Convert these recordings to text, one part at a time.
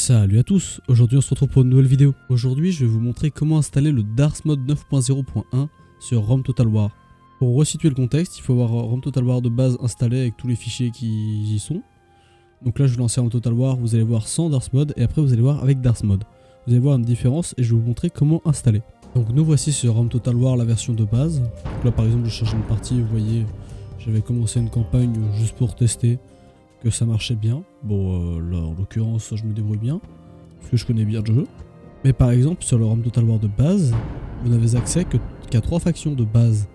Salut à tous, aujourd'hui on se retrouve pour une nouvelle vidéo. Aujourd'hui je vais vous montrer comment installer le DarsMod 9.0.1 sur ROM Total War. Pour resituer le contexte, il faut avoir ROM Total War de base installé avec tous les fichiers qui y sont. Donc là je vais lancer ROM Total War, vous allez voir sans DarsMod et après vous allez voir avec DarsMod. Vous allez voir une différence et je vais vous montrer comment installer. Donc nous voici sur ROM Total War la version de base. Donc là par exemple je cherche une partie, vous voyez j'avais commencé une campagne juste pour tester que ça marchait bien. Bon là en l'occurrence je me débrouille bien parce que je connais bien le jeu. Mais par exemple sur le ROM Total War de base, vous n'avez accès qu'à 3 factions de base.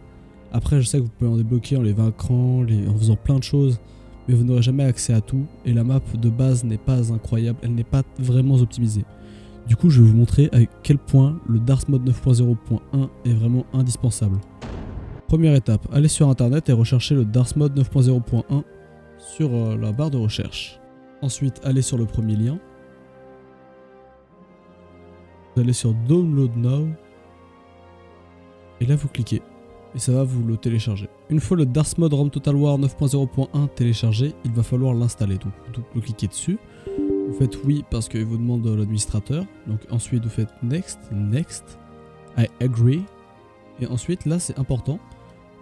Après je sais que vous pouvez en débloquer en les vaincrant, en faisant plein de choses, mais vous n'aurez jamais accès à tout et la map de base n'est pas incroyable, elle n'est pas vraiment optimisée. Du coup je vais vous montrer à quel point le DarsMod 9.0.1 est vraiment indispensable. Première étape, allez sur internet et recherchez le DarsMod 9.0.1 sur la barre de recherche. Ensuite, allez sur le premier lien. Vous allez sur Download Now. Et là, vous cliquez. Et ça va vous le télécharger. Une fois le DarsMod ROM Total War 9.0.1 téléchargé, il va falloir l'installer. Donc, vous cliquez dessus. Vous faites oui parce qu'il vous demande l'administrateur. Donc, ensuite, vous faites Next, Next, I agree. Et ensuite, là, c'est important.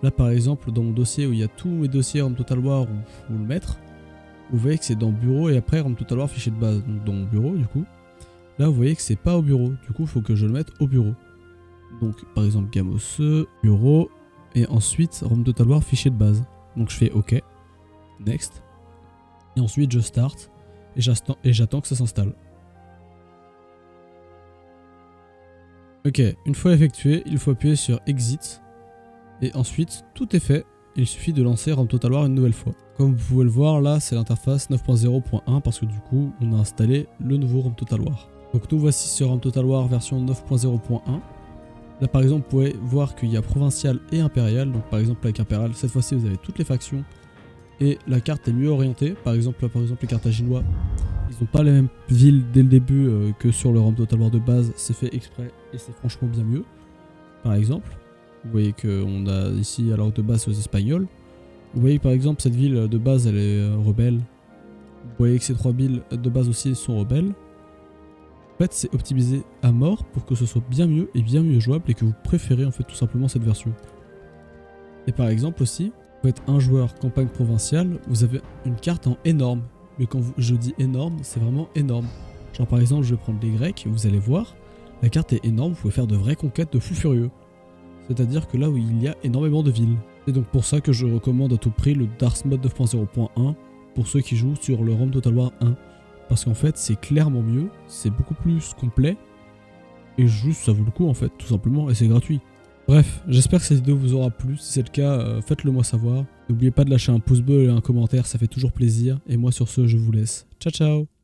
Là par exemple dans mon dossier où il y a tous mes dossiers ROM Total War où il faut le mettre, vous voyez que c'est dans bureau et après ROM Total War fichier de base, donc dans mon bureau du coup. Là vous voyez que c'est pas au bureau, du coup il faut que je le mette au bureau. Donc par exemple Gamos, bureau, et ensuite ROM Total War fichier de base. Donc je fais OK, Next, et ensuite je start et j'attends que ça s'installe. Ok, une fois effectué, il faut appuyer sur Exit. Et ensuite, tout est fait, il suffit de lancer ROM Total War une nouvelle fois. Comme vous pouvez le voir, là c'est l'interface 9.0.1 parce que du coup, on a installé le nouveau ROM Total War. Donc nous voici sur ROM Total War version 9.0.1. Là par exemple, vous pouvez voir qu'il y a provincial et impérial. Donc par exemple avec impérial, cette fois-ci vous avez toutes les factions et la carte est mieux orientée. Par exemple, les Carthaginois, ils n'ont pas les mêmes villes dès le début que sur le ROM Total War de base. C'est fait exprès et c'est franchement bien mieux. Par exemple. Vous voyez qu'on a ici alors de base aux Espagnols. Vous voyez que par exemple cette ville de base elle est rebelle. Vous voyez que ces 3 villes de base aussi sont rebelles. En fait c'est optimisé à mort pour que ce soit bien mieux et bien mieux jouable et que vous préférez en fait tout simplement cette version. Et par exemple aussi, vous êtes un joueur campagne provinciale, vous avez une carte en énorme. Mais quand je dis énorme, c'est vraiment énorme. Genre par exemple je vais prendre les Grecs, vous allez voir, la carte est énorme, vous pouvez faire de vraies conquêtes de fous furieux. C'est-à-dire que là où il y a énormément de villes. C'est donc pour ça que je recommande à tout prix le DarsMod 9.0.1 pour ceux qui jouent sur le ROM Total War 1. Parce qu'en fait c'est clairement mieux, c'est beaucoup plus complet et juste ça vaut le coup en fait tout simplement et c'est gratuit. Bref, j'espère que cette vidéo vous aura plu, si c'est le cas faites-le moi savoir. N'oubliez pas de lâcher un pouce bleu et un commentaire, ça fait toujours plaisir et moi sur ce je vous laisse. Ciao ciao.